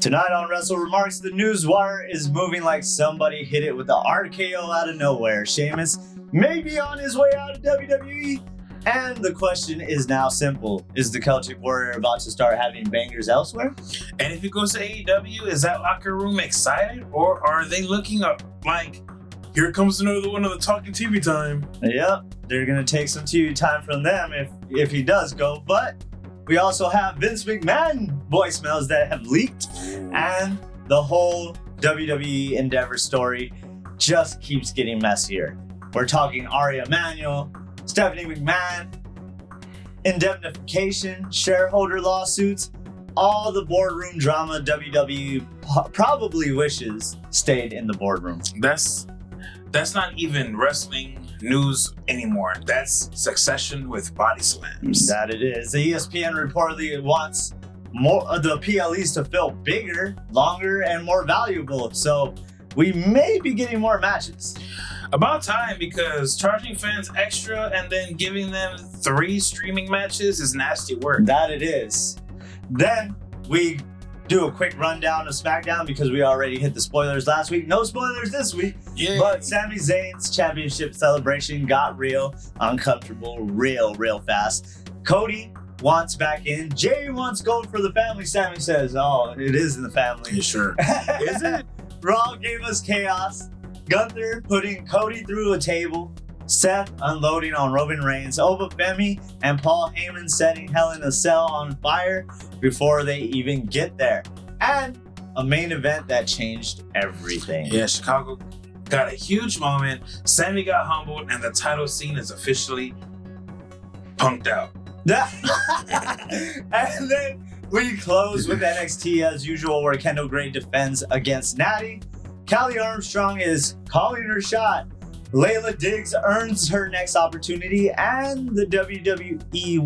Tonight on Wrestle WreMarks, the news wire is moving like somebody hit it with the RKO out of nowhere. Sheamus may be on his way out of WWE, and the question is now simple. Is the Celtic Warrior about to start having bangers elsewhere? And if he goes to AEW, is that locker room excited, or are they looking up like, here comes another one of the talking TV time? Yep, they're going to take some TV time from them if he does go, but we also have Vince McMahon voicemails that have leaked, and the whole WWE Endeavor story just keeps getting messier. We're talking Ari Emanuel, Stephanie McMahon, indemnification, shareholder lawsuits, all the boardroom drama WWE probably wishes stayed in the boardroom. That's not even wrestling news anymore. That's Succession with body slams. That it is. The ESPN reportedly wants more of the PLEs to feel bigger, longer, and more valuable. So we may be getting more matches. About time, because charging fans extra and then giving them 3 streaming matches is nasty work. That it is. Then we do a quick rundown of SmackDown because we already hit the spoilers last week. No spoilers this week. Yay. But Sami Zayn's championship celebration got real uncomfortable real fast. Cody wants back in. Jay wants gold for the family. Sami says, oh, it is in the family. You sure? Is it? Raw gave us chaos. Gunther putting Cody through a table. Seth unloading on Roman Reigns. Femi and Paul Heyman setting Hell in a Cell on fire before they even get there. And a main event that changed everything. Yeah, Chicago got a huge moment. Sami got humbled, and the title scene is officially punked out. And then we close with NXT as usual, where Kendal Grey defends against Nattie. Callie Armstrong is calling her shot. Layla Diggs earns her next opportunity, and the NXT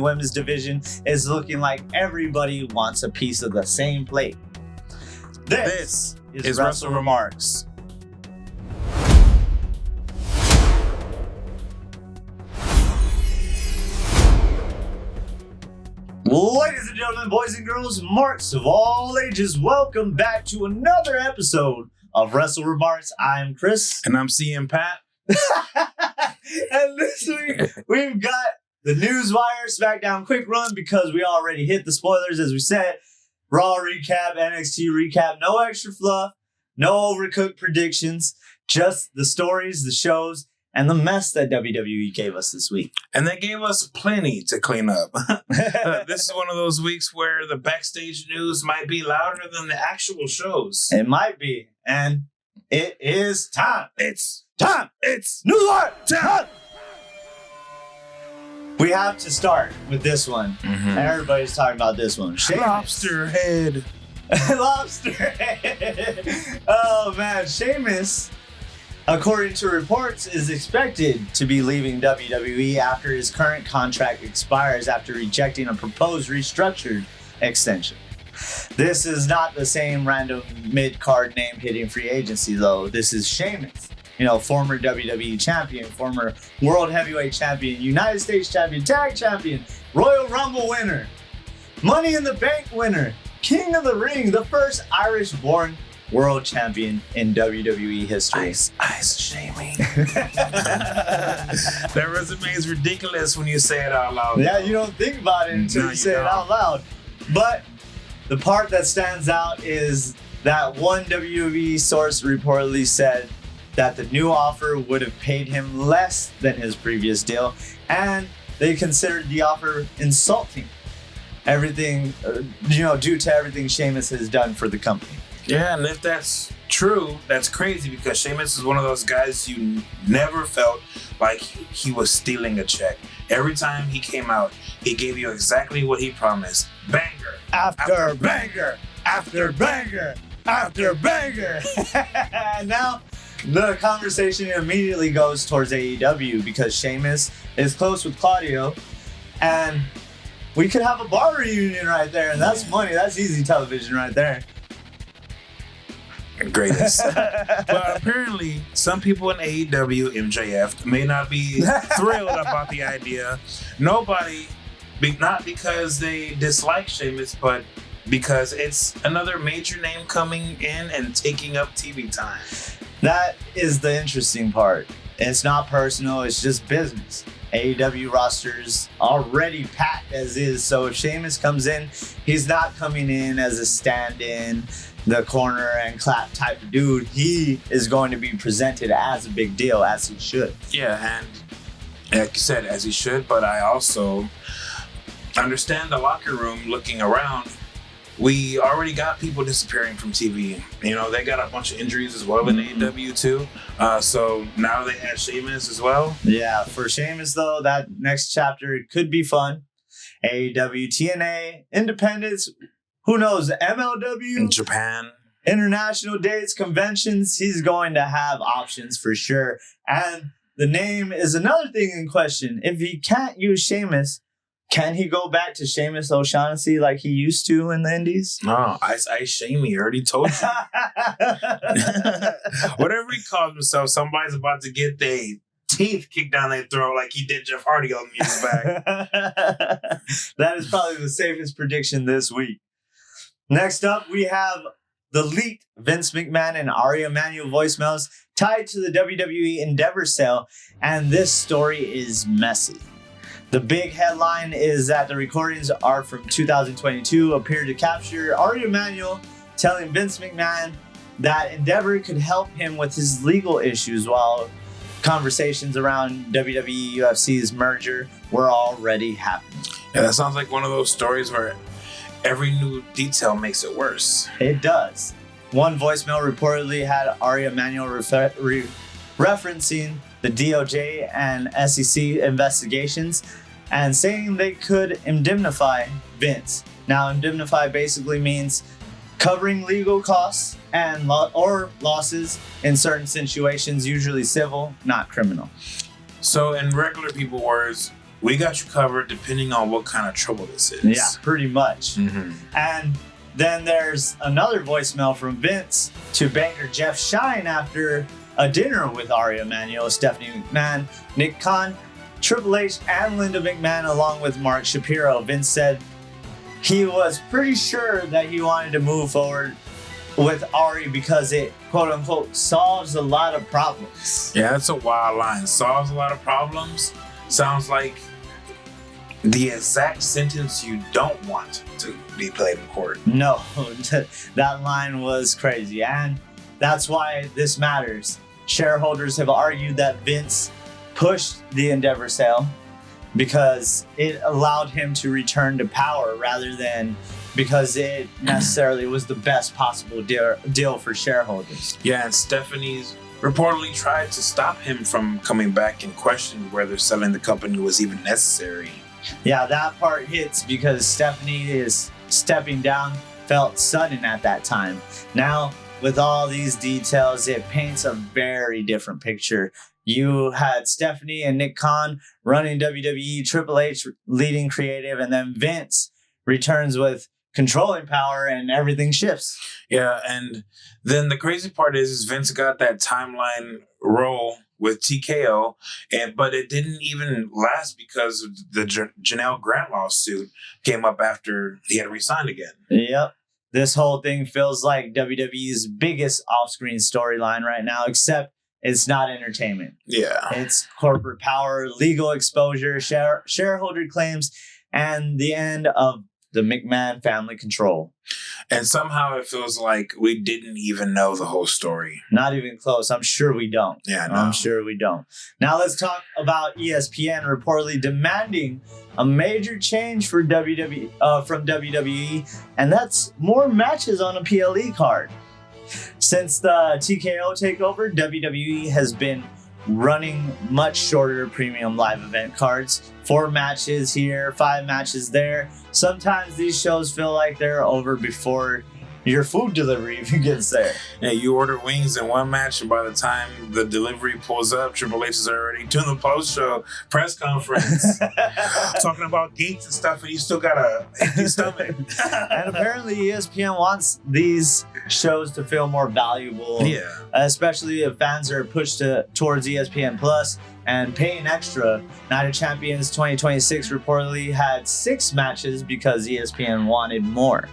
women's division is looking like everybody wants a piece of the same plate. This is Wrestle WreMarks. Ladies and gentlemen, boys and girls, marks of all ages, welcome back to another episode of Wrestle WreMarks. I'm Chris. And I'm CM Pat. And this week, we've got the Newswire SmackDown quick run because we already hit the spoilers, as we said. Raw recap, NXT recap, no extra fluff, no overcooked predictions, just the stories, the shows, and the mess that WWE gave us this week. And they gave us plenty to clean up. This is one of those weeks where the backstage news might be louder than the actual shows. It might be. And it is time. It's time. It's Newswire time. We have to start with this one. Mm-hmm. Everybody's talking about this one. Sheamus. Lobster head. Lobster head. Oh, man. Sheamus, according to reports, is expected to be leaving WWE after his current contract expires after rejecting a proposed restructured extension. This is not the same random mid-card name hitting free agency, though. This is Sheamus, former WWE champion, former World Heavyweight champion, United States champion, tag champion, Royal Rumble winner, Money in the Bank winner, King of the Ring, the first Irish-born world champion in WWE history. Ice shaming. That resume is ridiculous when you say it out loud. Yeah, you don't think about it until you say it out loud. But the part that stands out is that one WWE source reportedly said that the new offer would have paid him less than his previous deal, and they considered the offer insulting. Everything, due to everything Sheamus has done for the company. Yeah, and if that's true, that's crazy because Sheamus is one of those guys you never felt like he was stealing a check. Every time he came out, he gave you exactly what he promised. Banger. After banger. After banger. After banger. And now the conversation immediately goes towards AEW because Sheamus is close with Claudio, and we could have a bar reunion right there, and that's money. That's easy television right there. Greatest. But apparently, some people in AEW, MJF, may not be thrilled about the idea. Nobody, not because they dislike Sheamus, but because it's another major name coming in and taking up TV time. That is the interesting part. It's not personal, it's just business. AEW roster's already packed as is, so if Sheamus comes in, he's not coming in as a stand-in, the corner and clap type of dude. He is going to be presented as a big deal, as he should. Yeah, and like you said, as he should, but I also understand the locker room looking around. We already got people disappearing from TV. You know, they got a bunch of injuries as well in AEW too. So now they had Sheamus as well. Yeah, for Sheamus though, that next chapter could be fun. AEW, TNA, Independence, who knows, MLW, In Japan. international dates, conventions. He's going to have options for sure. And the name is another thing in question. If he can't use Sheamus, can he go back to Sheamus O'Shaughnessy like he used to in the Indies? No, Ice Shamey already told you. Whatever he calls himself, somebody's about to get their teeth kicked down their throat like he did Jeff Hardy on Music Back. That is probably the safest prediction this week. Next up, we have the leaked Vince McMahon and Ari Emanuel voicemails tied to the WWE Endeavor sale, and this story is messy. The big headline is that the recordings are from 2022, appear to capture Ari Emanuel telling Vince McMahon that Endeavor could help him with his legal issues while conversations around WWE UFC's merger were already happening. Yeah, that sounds like one of those stories where every new detail makes it worse. It does. One voicemail reportedly had Ari Emanuel referencing the DOJ and SEC investigations and saying they could indemnify Vince. Now, indemnify basically means covering legal costs and or losses in certain situations, usually civil, not criminal. So in regular people words, we got you covered depending on what kind of trouble this is. Yeah, pretty much. Mm-hmm. And then there's another voicemail from Vince to banker Jeff Shine after a dinner with Ari Emanuel, Stephanie McMahon, Nick Khan, Triple H, and Linda McMahon, along with Mark Shapiro. Vince said he was pretty sure that he wanted to move forward with Ari because it, quote unquote, solves a lot of problems. Yeah, that's a wild line. Solves a lot of problems. Sounds like the exact sentence you don't want to be played in court. No, that line was crazy. And that's why this matters. Shareholders have argued that Vince pushed the Endeavor sale because it allowed him to return to power rather than because it necessarily was the best possible deal for shareholders. Yeah, and Stephanie's reportedly tried to stop him from coming back and questioned whether selling the company was even necessary. Yeah, that part hits because Stephanie is stepping down felt sudden at that time. Now, with all these details, it paints a very different picture. You had Stephanie and Nick Khan running WWE, Triple H leading creative, and then Vince returns with controlling power and everything shifts. Yeah, and then the crazy part is Vince got that timeline role with TKO, but it didn't even last because the Janelle Grant lawsuit came up after he had resigned again. Yep. This whole thing feels like WWE's biggest off-screen storyline right now, except it's not entertainment. Yeah. It's corporate power, legal exposure, shareholder claims, and the end of the McMahon family control. And somehow it feels like we didn't even know the whole story. Not even close. I'm sure we don't. Yeah, no. I'm sure we don't. Now let's talk about ESPN reportedly demanding a major change for from WWE, and that's more matches on a PLE card. Since the TKO takeover, WWE has been running much shorter premium live event cards. 4 matches here, 5 matches there. Sometimes these shows feel like they're over before your food delivery even gets there. Yeah, you order wings in one match, and by the time the delivery pulls up, Triple H is already doing the post-show press conference, talking about gates and stuff, and you still got a empty stomach. And apparently ESPN wants these shows to feel more valuable. Yeah. Especially if fans are pushed towards ESPN Plus and paying extra. Night of Champions 2026 reportedly had 6 matches because ESPN wanted more.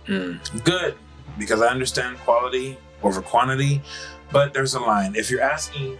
Good, because I understand quality over quantity, but there's a line. If you're asking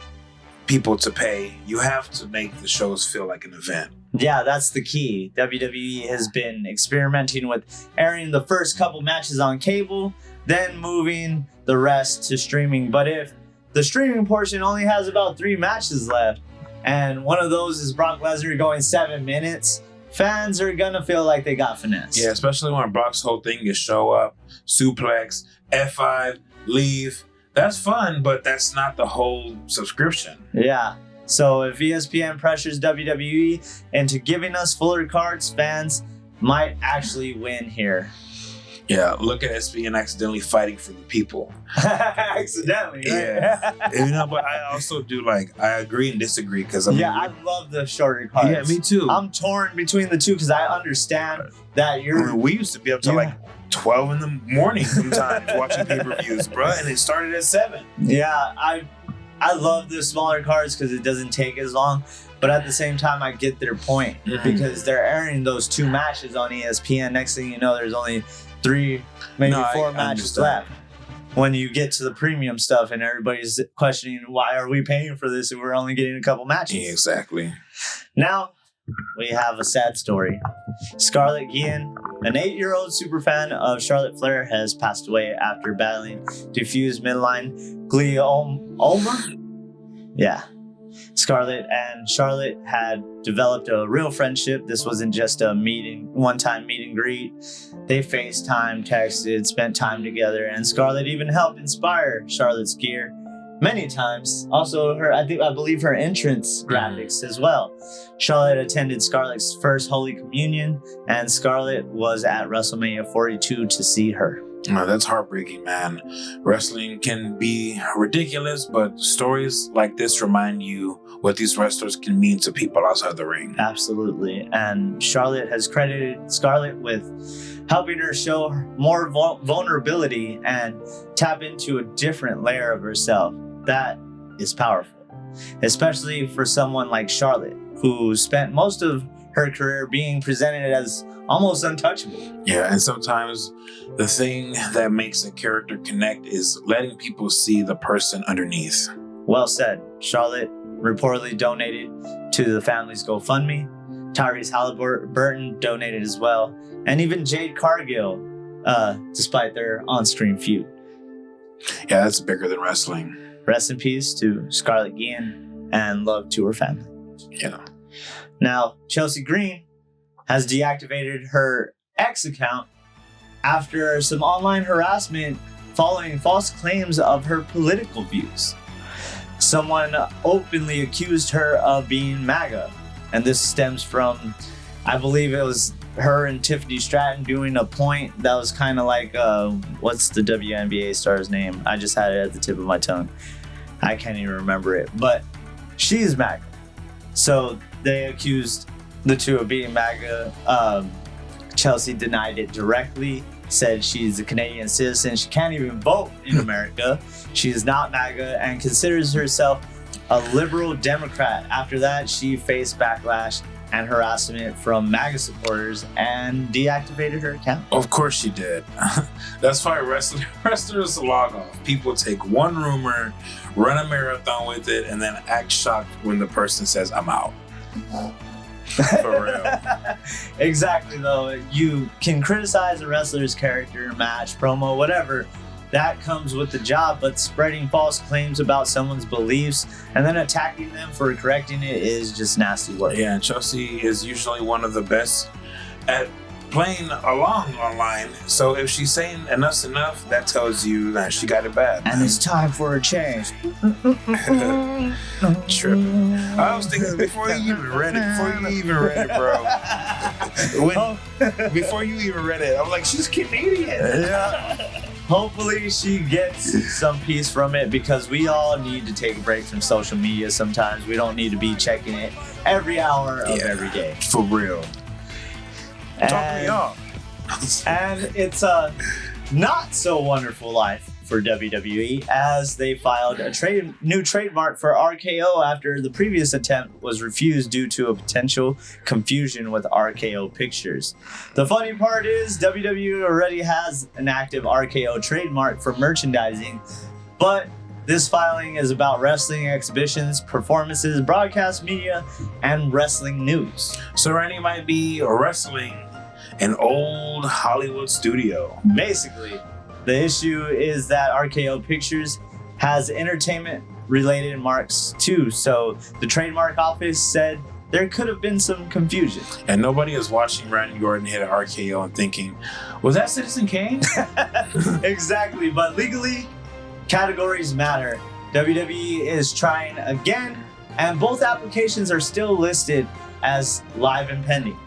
people to pay, you have to make the shows feel like an event. Yeah, that's the key. WWE has been experimenting with airing the first couple matches on cable, then moving the rest to streaming. But if the streaming portion only has about 3 matches left, and one of those is Brock Lesnar going 7 minutes, fans are gonna feel like they got finessed. Yeah, especially when Brock's whole thing is show up, suplex, F5, leave. That's fun, but that's not the whole subscription. Yeah. So if ESPN pressures WWE into giving us fuller cards, fans might actually win here. Yeah, look at ESPN accidentally fighting for the people. Accidentally, right? Yeah. But I also do I agree and disagree because I love the shorter cards. Yeah, me too. I'm torn between the two because I understand that we used to be up to 12 in the morning sometimes watching pay-per-views, bro, and it started at 7. Yeah, I love the smaller cards because it doesn't take as long, but at the same time I get their point because they're airing those 2 matches on ESPN. Next thing you know, there's only 3, maybe 4 matches left. When you get to the premium stuff and everybody's questioning why are we paying for this if we're only getting a couple matches? Yeah, exactly. Now we have a sad story. Scarlett Guillen, an 8-year-old superfan of Charlotte Flair, has passed away after battling diffuse midline glioma. Yeah. Scarlett and Charlotte had developed a real friendship. This wasn't just a one-time meet and greet. They FaceTimed, texted, spent time together, and Scarlett even helped inspire Charlotte's gear many times. Also, I believe her entrance graphics as well. Charlotte attended Scarlett's first Holy Communion, and Scarlett was at WrestleMania 42 to see her. Oh, that's heartbreaking, man. Wrestling can be ridiculous, but stories like this remind you what these wrestlers can mean to people outside the ring. Absolutely. And Charlotte has credited Scarlett with helping her show more vulnerability and tap into a different layer of herself. That is powerful, especially for someone like Charlotte, who spent most of her career being presented as almost untouchable. Yeah, and sometimes the thing that makes a character connect is letting people see the person underneath. Well said. Charlotte reportedly donated to the family's GoFundMe. Tyrese Halliburton donated as well. And even Jade Cargill, despite their on-screen feud. Yeah, that's bigger than wrestling. Rest in peace to Scarlett Guillen and love to her family. Yeah. Now, Chelsea Green has deactivated her X account after some online harassment following false claims of her political views. Someone openly accused her of being MAGA, and this stems from, I believe it was her and Tiffany Stratton doing a point that was kind of like, what's the WNBA star's name? I just had it at the tip of my tongue. I can't even remember it, but she's MAGA. So they accused the two of being MAGA. Chelsea denied it directly, said she's a Canadian citizen. She can't even vote in America. She is not MAGA and considers herself a liberal Democrat. After that, she faced backlash and harassment from MAGA supporters and deactivated her account. Of course she did. That's why wrestlers log off. People take one rumor, run a marathon with it, and then act shocked when the person says, I'm out. For real. Exactly, though. You can criticize a wrestler's character, match, promo, whatever. That comes with the job, but spreading false claims about someone's beliefs and then attacking them for correcting it is just nasty work. Yeah, and Chelsea is usually one of the best at playing along online. So if she's saying enough's enough, that tells you that she got it bad. And it's time for a change. Tripping. I was thinking before you even read it, bro. Before you even read it, I'm like, she's Canadian. Yeah. Hopefully she gets some peace from it, because we all need to take a break from social media sometimes. We don't need to be checking it every hour of every day. For real. And, Talk me off. And it's a not so wonderful life for WWE as they filed a new trademark for RKO after the previous attempt was refused due to a potential confusion with RKO Pictures. The funny part is WWE already has an active RKO trademark for merchandising, but this filing is about wrestling exhibitions, performances, broadcast media, and wrestling news. So Randy might be wrestling an old Hollywood studio. Basically, the issue is that RKO Pictures has entertainment-related marks too, so the trademark office said there could have been some confusion. And nobody is watching Randy Orton hit an RKO and thinking, was that Citizen Kane? Exactly, but legally, categories matter. WWE is trying again, and both applications are still listed as live and pending.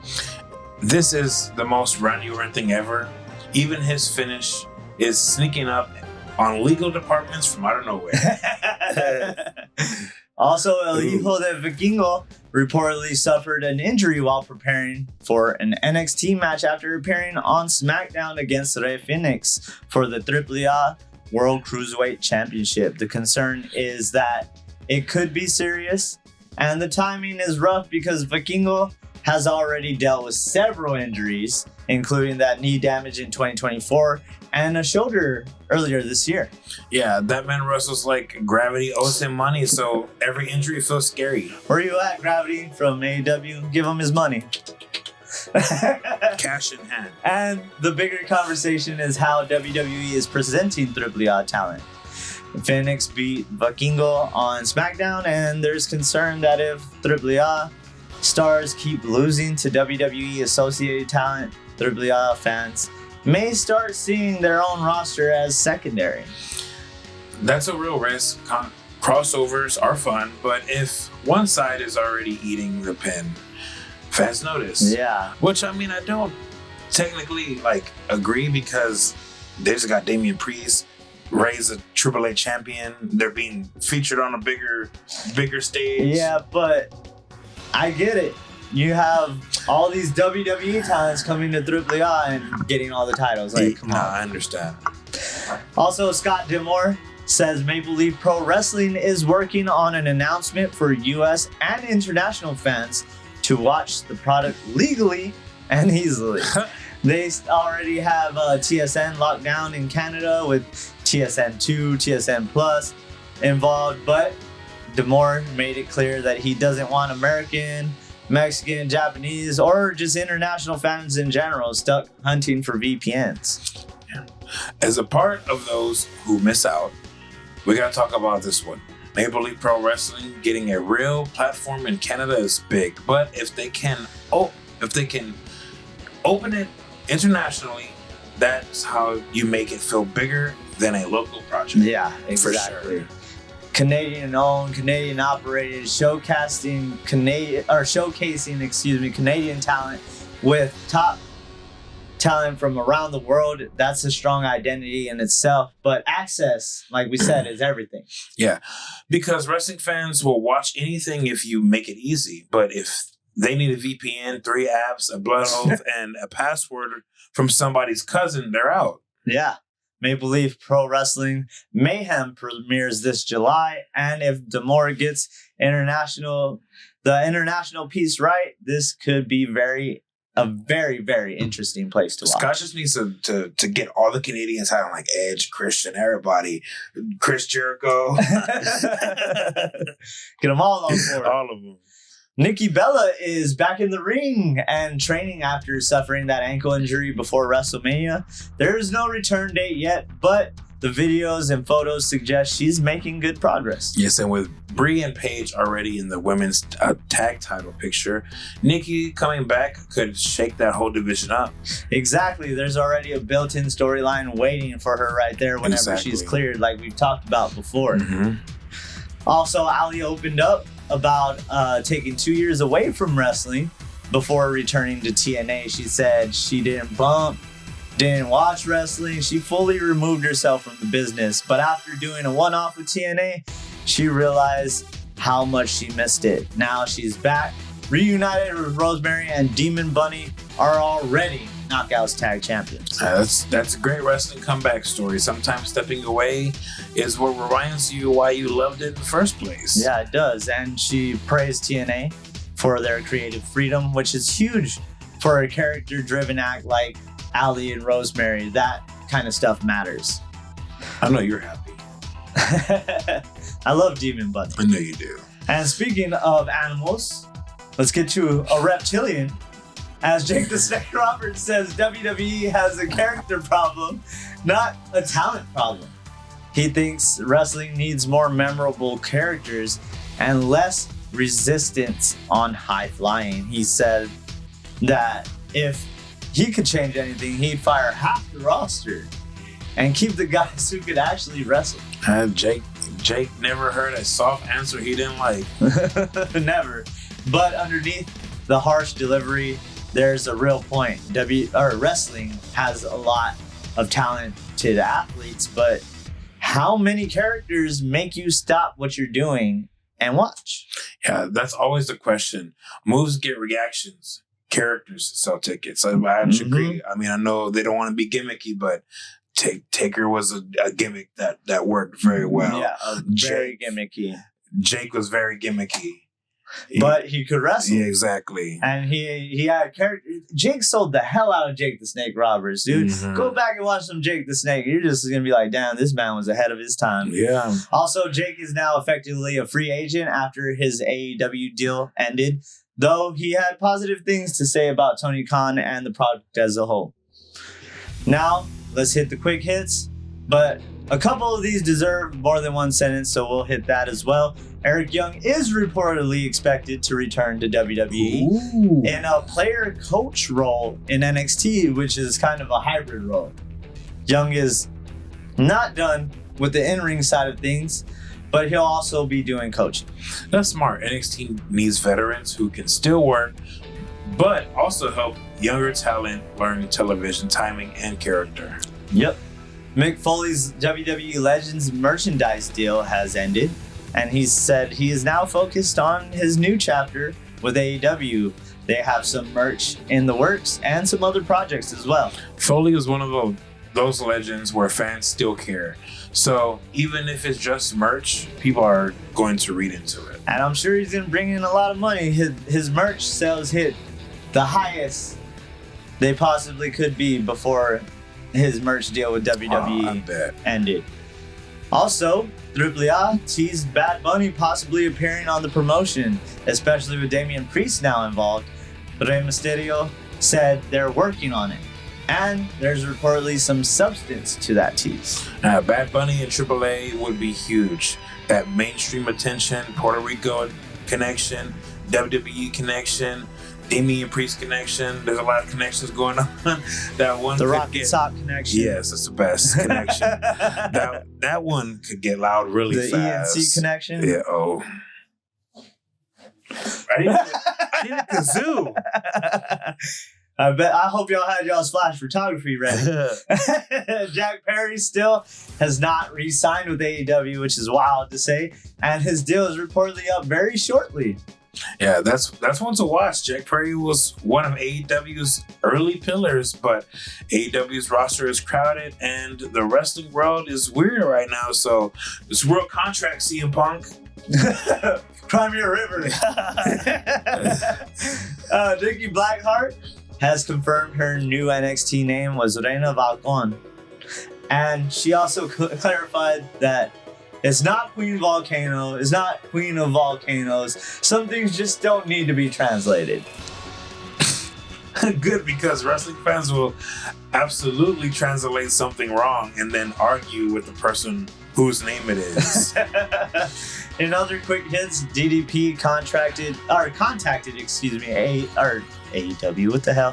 This is the most Randy Orton thing ever. Even his finish is sneaking up on legal departments from out of nowhere. Also, El Hijo de Vikingo reportedly suffered an injury while preparing for an NXT match after appearing on SmackDown against Rey Fénix for the AAA World Cruiserweight Championship. The concern is that it could be serious, and the timing is rough because Vikingo has already dealt with several injuries, including that knee damage in 2024 and a shoulder earlier this year. Yeah, that man wrestles like Gravity owes him money, so every injury feels scary. Where you at, Gravity from AEW? Give him his money. Cash in hand. And the bigger conversation is how WWE is presenting AAA talent. Phoenix beat Vikingo on SmackDown, and there's concern that if AAA stars keep losing to WWE associated talent, AAA fans may start seeing their own roster as secondary. That's a real risk. Crossovers are fun, but if one side is already eating the pin, fans notice. Yeah. Which, I mean, I don't technically agree because they just got Damian Priest, Ray's a AAA champion. They're being featured on a bigger stage. Yeah, but I get it. You have all these WWE talents coming to AAA and getting all the titles. Come on. I understand. Also, Scott D'Amore says Maple Leaf Pro Wrestling is working on an announcement for U.S. and international fans to watch the product legally and easily. They already have TSN locked down in Canada with TSN2, TSN Plus involved, but D'Amore made it clear that he doesn't want American, Mexican, Japanese, or just international fans in general stuck hunting for VPNs. Yeah. As a part of those who miss out, we gotta talk about this one. Maple Leaf Pro Wrestling getting a real platform in Canada is big, but if they can open it internationally, that's how you make it feel bigger than a local project. Yeah, exactly. For sure. Canadian owned, Canadian operated, showcasing Canadian talent with top talent from around the world. That's a strong identity in itself. But access, like we said, is everything. Yeah, because wrestling fans will watch anything if you make it easy. But if they need a VPN, 3 apps, a blood oath, and a password from somebody's cousin, they're out. Yeah. Maple Leaf Pro Wrestling Mayhem premieres this July, and if D'Amore gets the international piece right, this could be a very, very interesting place to watch. Scott just needs to get all the Canadians out, like Edge, Christian, everybody, Chris Jericho. Get them all on board. All of them. Nikki Bella is back in the ring and training after suffering that ankle injury before WrestleMania. There is no return date yet, but the videos and photos suggest she's making good progress. Yes, and with Brie and Paige already in the women's tag title picture, Nikki coming back could shake that whole division up. Exactly. There's already a built-in storyline waiting for her right there whenever she's cleared, like we've talked about before. Mm-hmm. Also, Ali opened up about taking 2 years away from wrestling before returning to TNA. She said she didn't watch wrestling. She fully removed herself from the business. But after doing a one-off with TNA, she realized how much she missed it. Now she's back, reunited with Rosemary and Demon Bunny are already Knockouts Tag Champions. That's a great wrestling comeback story. Sometimes stepping away is what reminds you why you loved it in the first place. Yeah, it does. And she praised TNA for their creative freedom, which is huge for a character-driven act like Ali and Rosemary. That kind of stuff matters. I know you're happy. I love Demon Bunny. I know you do. And speaking of animals, let's get to a reptilian. As Jake the Snake Roberts says, WWE has a character problem, not a talent problem. He thinks wrestling needs more memorable characters and less resistance on high flying. He said that if he could change anything, he'd fire half the roster and keep the guys who could actually wrestle. Jake never heard a soft answer he didn't like. Never. But underneath the harsh delivery, there's a real point. Wrestling has a lot of talented athletes, but how many characters make you stop what you're doing and watch? Yeah, that's always the question. Moves get reactions. Characters sell tickets. I agree. I mean, I know they don't want to be gimmicky, but Taker was a gimmick that worked very well. Yeah, very gimmicky. Jake was very gimmicky. But he could wrestle. Yeah, exactly. And he had character. Jake sold the hell out of Jake the Snake Roberts, dude. Mm-hmm. Go back and watch some Jake the Snake. You're just going to be like, damn, this man was ahead of his time. Yeah. Also, Jake is now effectively a free agent after his AEW deal ended, though he had positive things to say about Tony Khan and the product as a whole. Now, let's hit the quick hits. But a couple of these deserve more than one sentence, so we'll hit that as well. Eric Young is reportedly expected to return to WWE in a player coach role in NXT, which is kind of a hybrid role. Young is not done with the in-ring side of things, but he'll also be doing coaching. That's smart. NXT needs veterans who can still work, but also help younger talent learn television timing and character. Yep. Mick Foley's WWE Legends merchandise deal has ended, and he said he is now focused on his new chapter with AEW. They have some merch in the works and some other projects as well. Foley is one of those legends where fans still care. So even if it's just merch, people are going to read into it. And I'm sure he's going to bring in a lot of money. His merch sales hit the highest they possibly could be before his merch deal with WWE ended. Also, AAA teased Bad Bunny possibly appearing on the promotion, especially with Damian Priest now involved. Rey Mysterio said they're working on it, and there's reportedly some substance to that tease. Bad Bunny and AAA would be huge. That mainstream attention, Puerto Rico connection, WWE connection, Damian Priest connection. There's a lot of connections going on. That one, the Rocket Sock connection. Yes, it's the best connection. that one could get loud really fast. The ENC connection. Yeah. Oh. I need a kazoo. I hope y'all had y'all's flash photography ready. Jack Perry still has not re-signed with AEW, which is wild to say, and his deal is reportedly up very shortly. Yeah, that's one to watch. Jack Perry was one of AEW's early pillars, but AEW's roster is crowded and the wrestling world is weird right now. So this world contract, CM Punk. Crimea River. Nikki Blackheart has confirmed her new NXT name was Reina Falcon. And she also clarified that it's not Queen Volcano, it's not Queen of Volcanoes. Some things just don't need to be translated. Good, because wrestling fans will absolutely translate something wrong and then argue with the person whose name it is. In other quick hits, DDP contacted AEW, what the hell?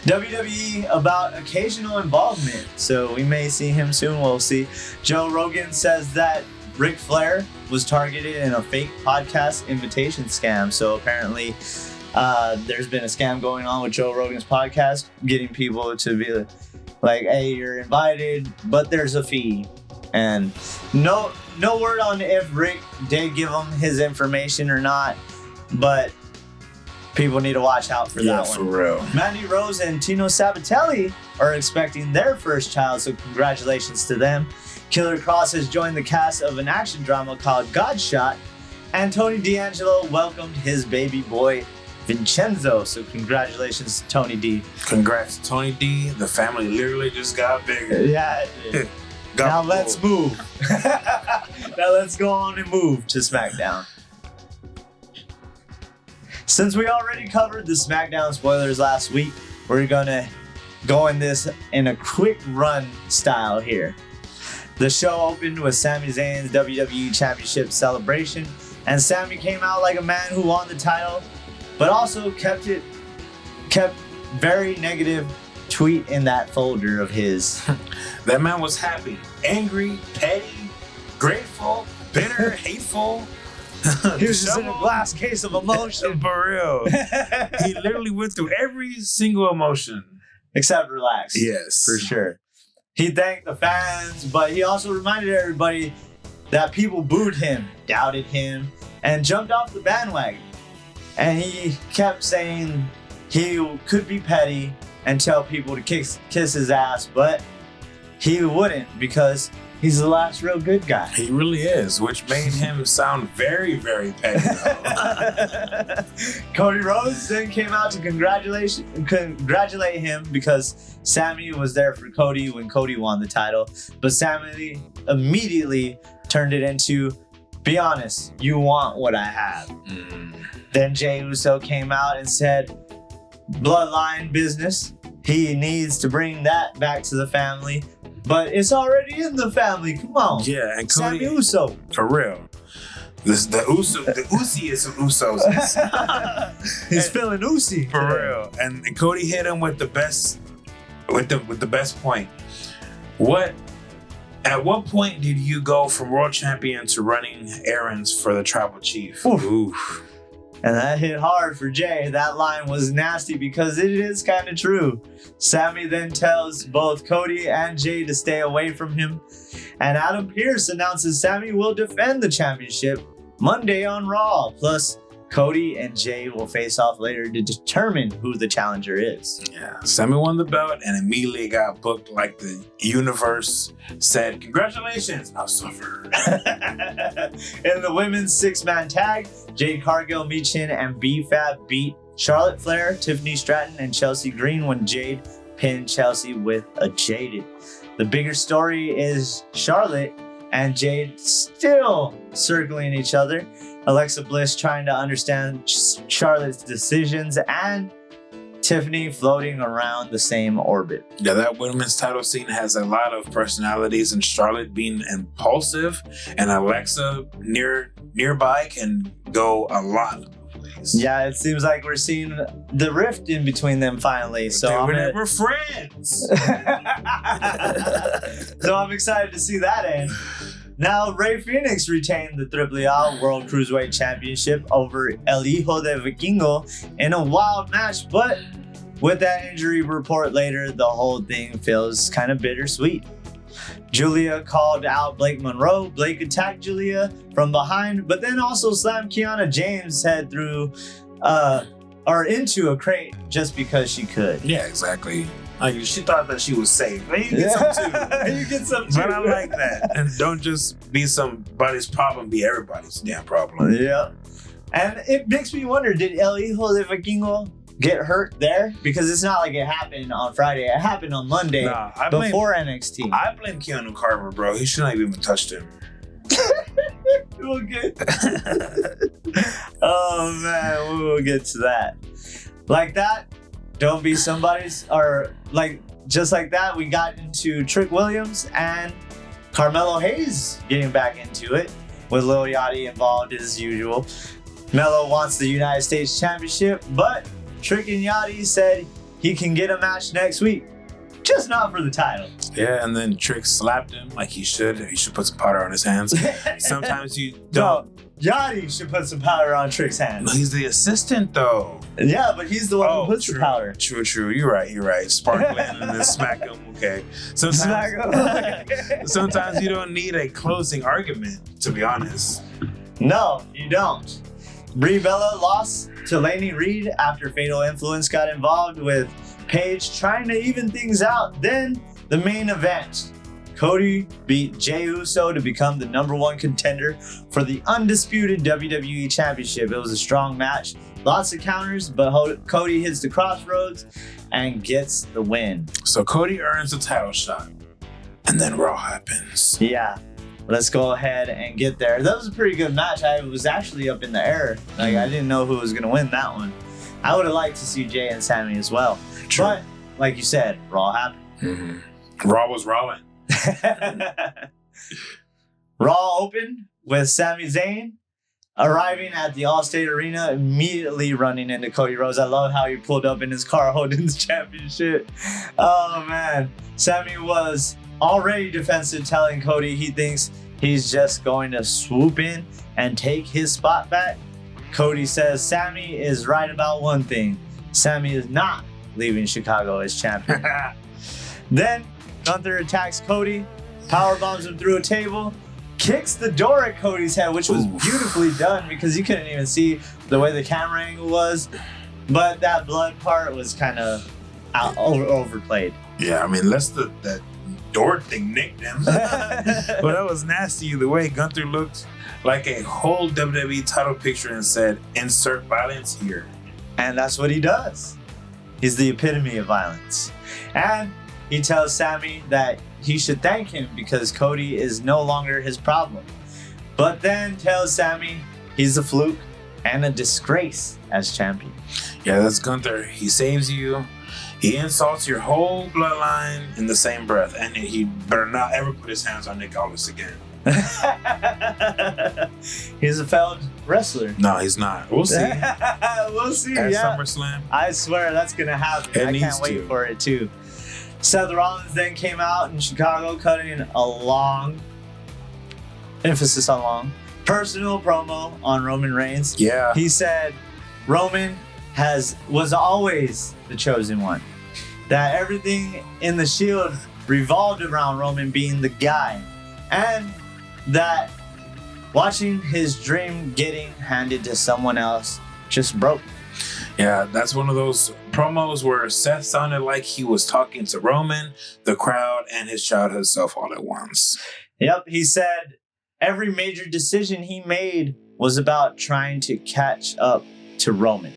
WWE about occasional involvement, so we may see him soon, we'll see. Joe Rogan says that Ric Flair was targeted in a fake podcast invitation scam, so apparently there's been a scam going on with Joe Rogan's podcast, getting people to be like, hey, you're invited, but there's a fee. And no word on if Rick did give him his information or not, but People need to watch out for that one. For real. Mandy Rose and Tino Sabatelli are expecting their first child, so congratulations to them. Killer Cross has joined the cast of an action drama called Godshot, and Tony D'Angelo welcomed his baby boy Vincenzo, so congratulations, Tony D. Congrats, Tony D. The family literally just got bigger. Yeah, it did. Now let's move. Now let's go on and move to SmackDown. Since we already covered the SmackDown spoilers last week, we're gonna go in this in a quick run style here. The show opened with Sami Zayn's WWE Championship celebration, and Sami came out like a man who won the title, but also kept very negative tweet in that folder of his. That man was happy, angry, petty, grateful, bitter, hateful. He was just in a glass case of emotion. For real. He literally went through every single emotion. Except relax. Yes. For sure. He thanked the fans, but he also reminded everybody that people booed him, doubted him, and jumped off the bandwagon. And he kept saying he could be petty and tell people to kiss his ass, but he wouldn't because he's the last real good guy. He really is, which made him sound very, very petty. Cody Rhodes then came out to congratulate him because Sami was there for Cody when Cody won the title. But Sami immediately turned it into, be honest, you want what I have. Then Jey Uso came out and said, bloodline business. He needs to bring that back to the family. But it's already in the family. Come on. Yeah, and Cody, Sami Uso. For real. The Usiest of Usos. He's feeling Usi. For real. And Cody hit him with the best point. At what point did you go from world champion to running errands for the tribal chief? Oof. And that hit hard for Jey. That line was nasty because it is kind of true. Sami then tells both Cody and Jey to stay away from him. And Adam Pearce announces Sami will defend the championship Monday on Raw. Plus, Cody and Jey will face off later to determine who the challenger is. Yeah, Sami won the belt and immediately got booked like the universe said, congratulations, now suffer. In the women's 6-man tag, Jade Cargill, Michin, and B-Fab beat Charlotte Flair, Tiffany Stratton, and Chelsea Green when Jade pinned Chelsea with a Jaded. The bigger story is Charlotte and Jade still circling each other. Alexa Bliss trying to understand Charlotte's decisions, and Tiffany floating around the same orbit. Yeah, that women's title scene has a lot of personalities, and Charlotte being impulsive, and Alexa nearby can go a lot of ways. Yeah, it seems like we're seeing the rift in between them finally. So we're friends. So I'm excited to see that end. Now, Rey Fenix retained the AAA World Cruiserweight Championship over El Hijo de Vikingo in a wild match, but with that injury report later, the whole thing feels kind of bittersweet. Julia called out Blake Monroe. Blake attacked Julia from behind, but then also slammed Kiana James' head through or into a crate just because she could. Yeah, exactly. Like, she thought that she was safe. You get some too. You get some too. But I like that. And don't just be somebody's problem, be everybody's damn problem. Yeah. And it makes me wonder, did El Hijo de Vikingo get hurt there? Because it's not like it happened on Friday. It happened on Monday before NXT. I blame Keanu Carver, bro. He shouldn't have even touched him. Okay. Oh, man. We will get to that. Like that. Don't be somebody's, or like, just like that, we got into Trick Williams and Carmelo Hayes getting back into it with Lil Yachty involved as usual. Melo wants the United States Championship, but Trick and Yachty said he can get a match next week, just not for the title. Yeah, and then Trick slapped him like he should. He should put some powder on his hands. Sometimes you don't. No, Yachty should put some powder on Trick's hands. He's the assistant, though. Yeah, but he's the one who puts the powder. True. You're right. Sparkling and then smack him. Okay. Sometimes you don't need a closing argument, to be honest. No, you don't. Brie Bella lost to Lainey Reed after Fatal Influence got involved with Paige trying to even things out. Then the main event. Cody beat Jey Uso to become the #1 contender for the undisputed WWE Championship. It was a strong match. Lots of counters, but Cody hits the crossroads and gets the win. So Cody earns a title shot. And then Raw happens. Yeah. Let's go ahead and get there. That was a pretty good match. I was actually up in the air. Like, I didn't know who was going to win that one. I would have liked to see Jey and Sami as well. True. But, like you said, Raw happened. Mm-hmm. Raw was rawing. Raw opened with Sami Zayn arriving at the Allstate Arena, immediately running into Cody Rhodes. I love how he pulled up in his car holding his championship. Oh, man. Sami was already defensive, telling Cody he thinks he's just going to swoop in and take his spot back. Cody says Sami is right about one thing. Sami is not leaving Chicago as champion. Then Gunther attacks Cody, powerbombs him through a table, kicks the door at Cody's head, which was beautifully done because you couldn't even see the way the camera angle was. But that blood part was kind of overplayed. Yeah, I mean, unless that door thing nicked him. But that was nasty. The way Gunther looked like a whole WWE title picture and said, "Insert violence here." And that's what he does. He's the epitome of violence. And he tells Sami that he should thank him because Cody is no longer his problem. But then tells Sami he's a fluke and a disgrace as champion. Yeah, that's Gunther. He saves you. He insults your whole bloodline in the same breath. And he better not ever put his hands on Nick Aldis again. He's a failed wrestler. No, he's not. We'll see. We'll see, At yeah. SummerSlam. I swear that's going to happen. I can't wait for it, too. Seth Rollins then came out in Chicago, cutting a long, emphasis on long, personal promo on Roman Reigns. Yeah. He said Roman was always the chosen one. That everything in the Shield revolved around Roman being the guy. And that watching his dream getting handed to someone else just broke. Yeah, that's one of those promos where Seth sounded like he was talking to Roman, the crowd, and his childhood self all at once. Yep, he said every major decision he made was about trying to catch up to Roman.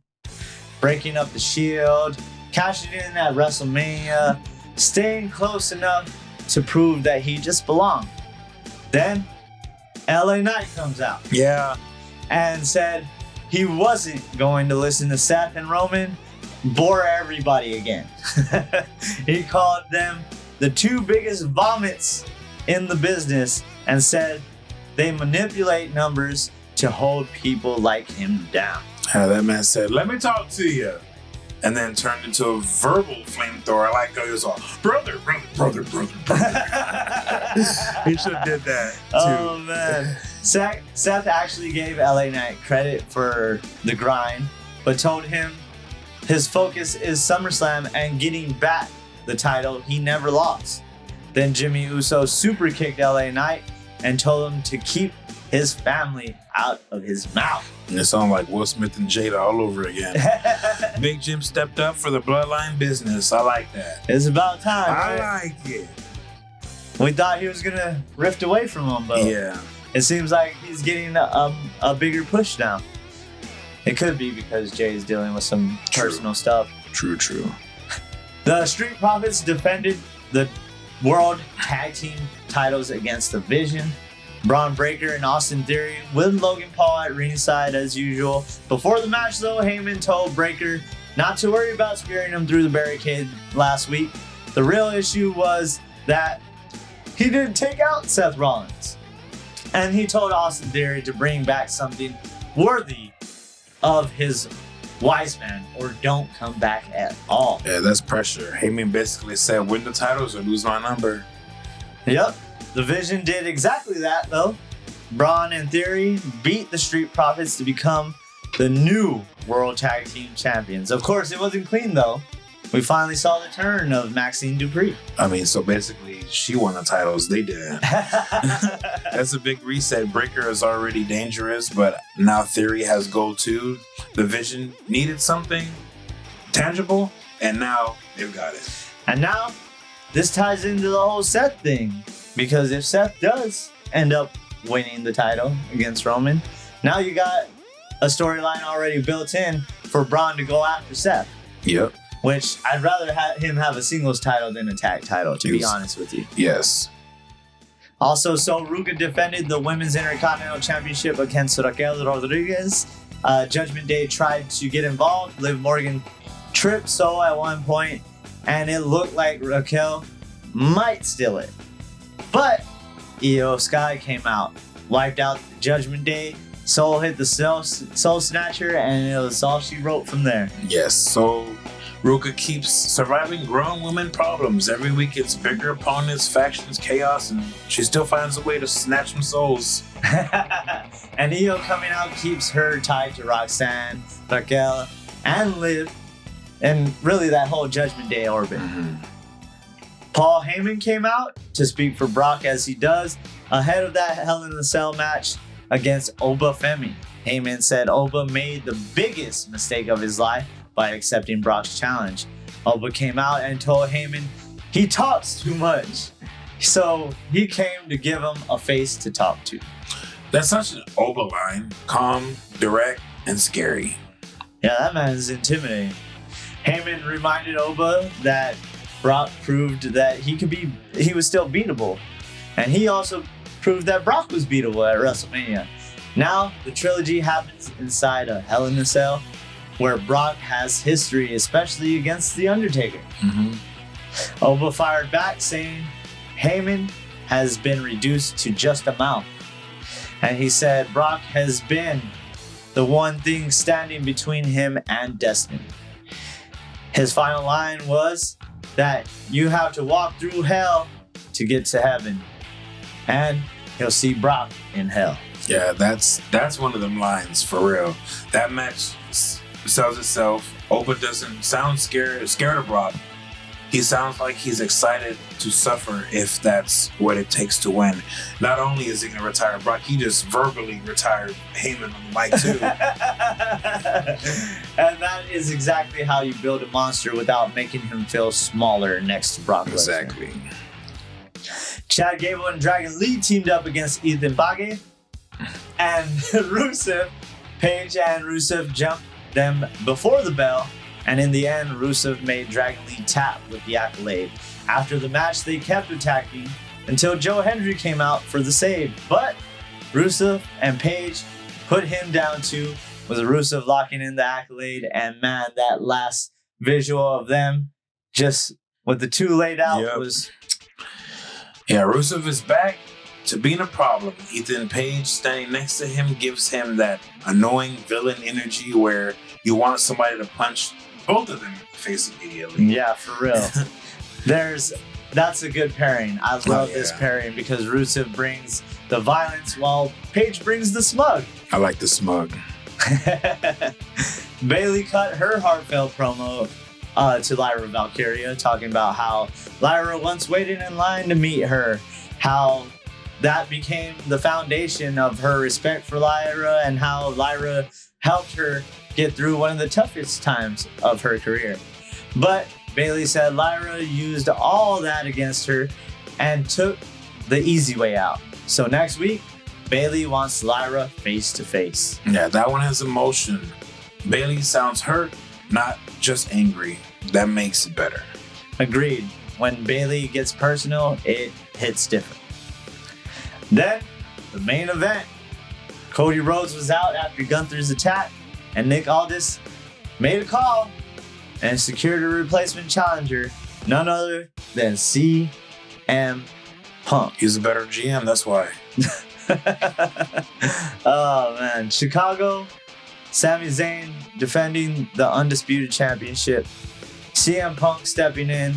Breaking up the Shield, cashing in at WrestleMania, staying close enough to prove that he just belonged. Then, LA Knight comes out. Yeah. And said he wasn't going to listen to Seth and Roman bore everybody again. He called them the two biggest vomits in the business and said they manipulate numbers to hold people like him down. That man said, "Let me talk to you." And then turned into a verbal flamethrower. I like how he was all, brother. He should have did that, too. Oh, man. Seth actually gave LA Knight credit for the grind, but told him his focus is SummerSlam and getting back the title he never lost. Then Jimmy Uso super kicked LA Knight and told him to keep his family out of his mouth. And it sounded like Will Smith and Jada all over again. Big Jim stepped up for the bloodline business. I like that. It's about time. I right? like it. We thought he was going to rift away from him, but yeah, it seems like he's getting a bigger push now. It could be because Jay's dealing with some personal stuff. True. The Street Profits defended the World Tag Team titles against The Vision, Braun Breaker, and Austin Theory with Logan Paul at ringside as usual. Before the match, though, Heyman told Breaker not to worry about spearing him through the barricade last week. The real issue was that he didn't take out Seth Rollins. And he told Austin Theory to bring back something worthy of his wise man or don't come back at all. Yeah, that's pressure. Heyman basically said, win the titles or lose my number. Yep. The Vision did exactly that, though. Braun and Theory beat the Street Profits to become the new World Tag Team Champions. Of course, it wasn't clean, though. we finally saw the turn of Maxine Dupree. I mean, so basically, she won the titles. They did. That's a big reset. Breaker is already dangerous, but now Theory has gold too. The Vision needed something tangible, and now they've got it. And now, this ties into the whole Seth thing. Because if Seth does end up winning the title against Roman, now you got a storyline already built in for Braun to go after Seth. Yep. Which I'd rather him have a singles title than a tag title, to be honest with you. Yes. Also, so Ruka defended the Women's Intercontinental Championship against Raquel Rodriguez. Judgment Day tried to get involved. Liv Morgan tripped So at one point, and it looked like Raquel might steal it. But Io Sky came out, wiped out Judgment Day. Soul hit the Soul Snatcher, and it was all she wrote from there. Yes, so Ruka keeps surviving grown women problems. Every week it's bigger opponents, factions, chaos, and she still finds a way to snatch some souls. And Io coming out keeps her tied to Roxanne, Raquel, and Liv, and really that whole Judgment Day orbit. Mm-hmm. Paul Heyman came out to speak for Brock as he does ahead of that Hell in a Cell match against Oba Femi. Heyman said Oba made the biggest mistake of his life by accepting Brock's challenge. Oba came out and told Heyman he talks too much. So he came to give him a face to talk to. That's such an Oba line. Calm, direct, and scary. Yeah, that man is intimidating. Heyman reminded Oba that Brock proved that he was still beatable. And he also proved that Brock was beatable at WrestleMania. Now, the trilogy happens inside a Hell in a Cell, where Brock has history, especially against The Undertaker. Mm-hmm. Oba fired back, saying Heyman has been reduced to just a mouth. And he said Brock has been the one thing standing between him and destiny. His final line was that you have to walk through hell to get to heaven. And he'll see Brock in hell. Yeah, that's one of them lines for real. That match sells itself. Oba doesn't sound scared of Brock. He sounds like he's excited to suffer if that's what it takes to win. Not only is he going to retire Brock, he just verbally retired Heyman on the mic too. And that is exactly how you build a monster without making him feel smaller next to Brock Lesnar. Exactly. Chad Gable and Dragon Lee teamed up against Ethan Page. And Rusev, Paige and Rusev jumped them before the bell. And in the end, Rusev made Dragon Lee tap with the accolade. After the match, they kept attacking until Joe Hendry came out for the save. But Rusev and Paige put him down too, with Rusev locking in the accolade. And man, that last visual of them just with the two laid out was... Yeah, Rusev is back to being a problem. Ethan Page standing next to him gives him that annoying villain energy where you want somebody to punch both of them in the face immediately. Yeah, for real. That's a good pairing. I love this pairing because Rusev brings the violence while Paige brings the smug. I like the smug. Bayley cut her heartfelt promo to Lyra Valkyria, talking about how Lyra once waited in line to meet her, how that became the foundation of her respect for Lyra, and how Lyra helped her get through one of the toughest times of her career. But Bayley said Lyra used all that against her and took the easy way out. So next week, Bayley wants Lyra face to face. Yeah, that one has emotion. Bayley sounds hurt, not just angry. That makes it better. Agreed. When Bayley gets personal, it hits different. Then, the main event. Cody Rhodes was out after Gunther's attack, and Nick Aldis made a call and secured a replacement challenger, none other than CM Punk. He's a better GM, that's why. Oh, man. Chicago, Sami Zayn defending the Undisputed Championship. CM Punk stepping in.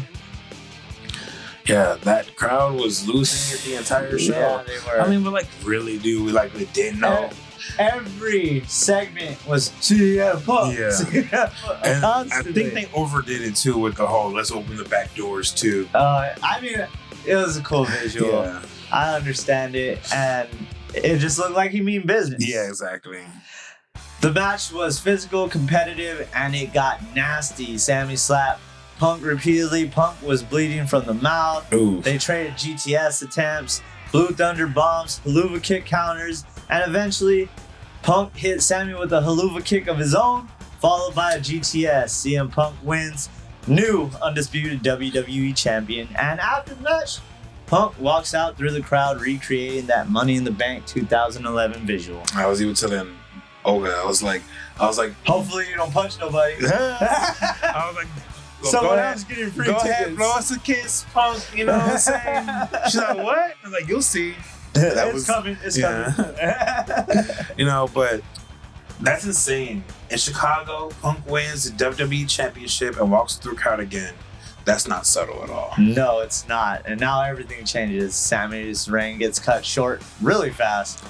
Yeah, that crowd was losing it the entire show. Yeah, they were. I mean, we really didn't know. every segment was CM Punk. Yeah. CM Punk, And constantly. I think they overdid it too with the whole let's open the back doors too. I mean, it was a cool visual. Yeah. I understand it, and it just looked like he mean business. Yeah, exactly. The match was physical, competitive, and it got nasty. Sami slapped Punk repeatedly. Punk was bleeding from the mouth. Ooh. They traded GTS attempts, Blue Thunder bombs, haluva kick counters, and eventually Punk hit Sami with a haluva kick of his own, followed by a GTS. CM Punk wins, new undisputed WWE champion, and after the match, Punk walks out through the crowd, recreating that Money in the Bank 2011 visual. I was even telling Olga, I was like, Hopefully you don't punch nobody. I was like, Someone else getting free tickets. Go ahead, blow us a kiss, Punk. You know what I'm saying? She's like, what? I was like, you'll see. It's coming. It's coming. You know, but that's insane. In Chicago, Punk wins the WWE Championship and walks through the crowd again. That's not subtle at all. No, it's not. And now everything changes. Sami's reign gets cut short really fast.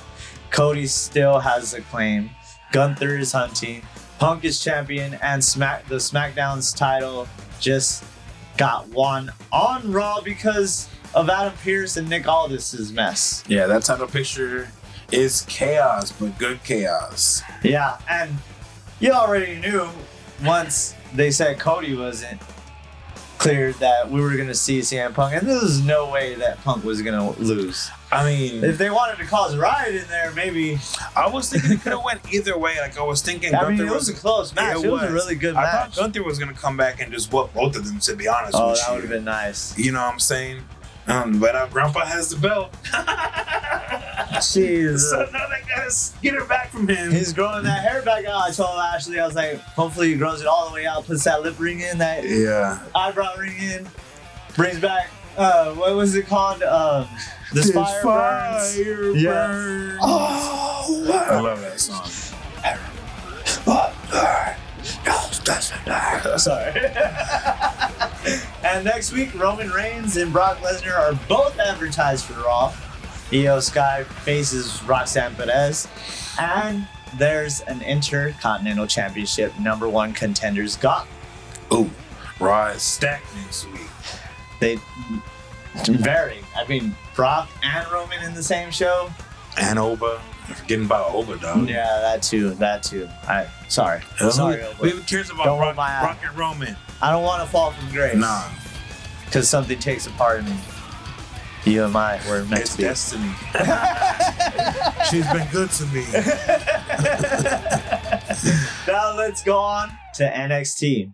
Cody still has a claim. Gunther is hunting. Punk is champion, and the SmackDown's title just got won on Raw because of Adam Pearce and Nick Aldis's mess. Yeah, that title picture is chaos, but good chaos. Yeah, and you already knew once they said Cody wasn't cleared that we were going to see CM Punk, and there was no way that Punk was going to lose. I mean, if they wanted to cause a riot in there, maybe. I was thinking it could have went either way. Like I was thinking, I mean, it was a close match. It was a really good match. I thought Gunther was gonna come back and just whoop both of them. To be honest, oh, with that you. would have been nice. You know what I'm saying? But Grandpa has the belt. Jeez. So now they gotta get her back from him. He's growing that hair back out. I told Ashley, I was like, hopefully he grows it all the way out, puts that lip ring in, that eyebrow ring in, brings back. What was it called? This fire burns. Burns. Oh, I love that song. Sorry. And next week, Roman Reigns and Brock Lesnar are both advertised for Raw. Io Sky faces Roxanne Perez, and there's an Intercontinental Championship #1 contenders gauntlet. Ooh, Raw is stacked next week. They vary. I mean, Brock and Roman in the same show. And Oba. I'm forgetting about Oba, dog. Yeah, that too. Sorry, Oba. Who cares about Brock and Roman? I don't want to fall from grace. Nah. Because something takes a part of me. You and I were meant to be. It's destiny. She's been good to me. Now let's go on to NXT.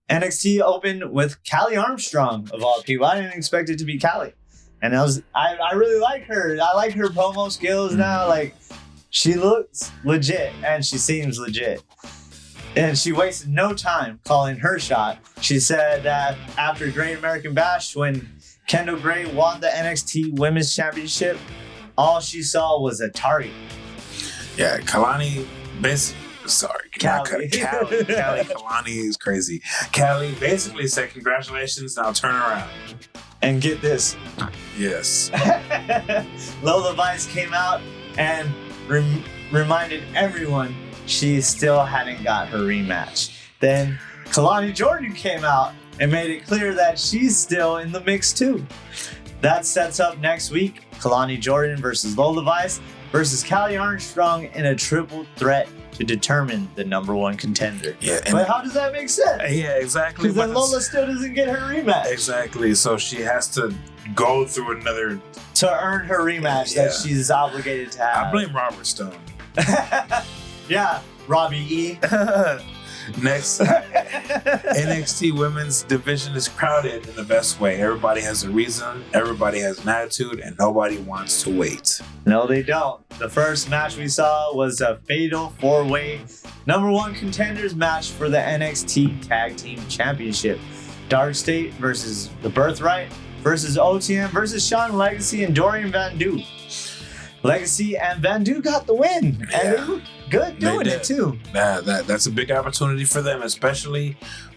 NXT opened with Callie Armstrong, of all people. I didn't expect it to be Callie. And I really like her. I like her promo skills now. Like, she looks legit and she seems legit. And she wasted no time calling her shot. She said that after Great American Bash, when Kendal Grey won the NXT Women's Championship, all she saw was a target. Yeah, Kalani basically. Sorry, Callie Kalani is crazy. Callie basically said, "Congratulations, now turn around." And get this. Yes. Lola Vice came out and reminded everyone she still hadn't got her rematch. Then Kalani Jordan came out and made it clear that she's still in the mix too. That sets up next week, Kalani Jordan versus Lola Vice versus Callie Armstrong in a triple threat to determine the #1 contender. Yeah, but how does that make sense? Yeah, exactly. Because then Lola still doesn't get her rematch. Exactly. So she has to go through another to earn her rematch that she's obligated to have. I blame Robert Stone. Yeah, Robbie E. Next, NXT Women's Division is crowded in the best way. Everybody has a reason, everybody has an attitude, and nobody wants to wait. No, they don't. The first match we saw was a fatal 4-way #1 contenders match for the NXT Tag Team Championship. Dark State versus The Birthright versus OTM versus Shawn Legacy and Dorian Van Doo. Legacy and Van Doo got the win. And they looked good doing it too. That's a big opportunity for them, especially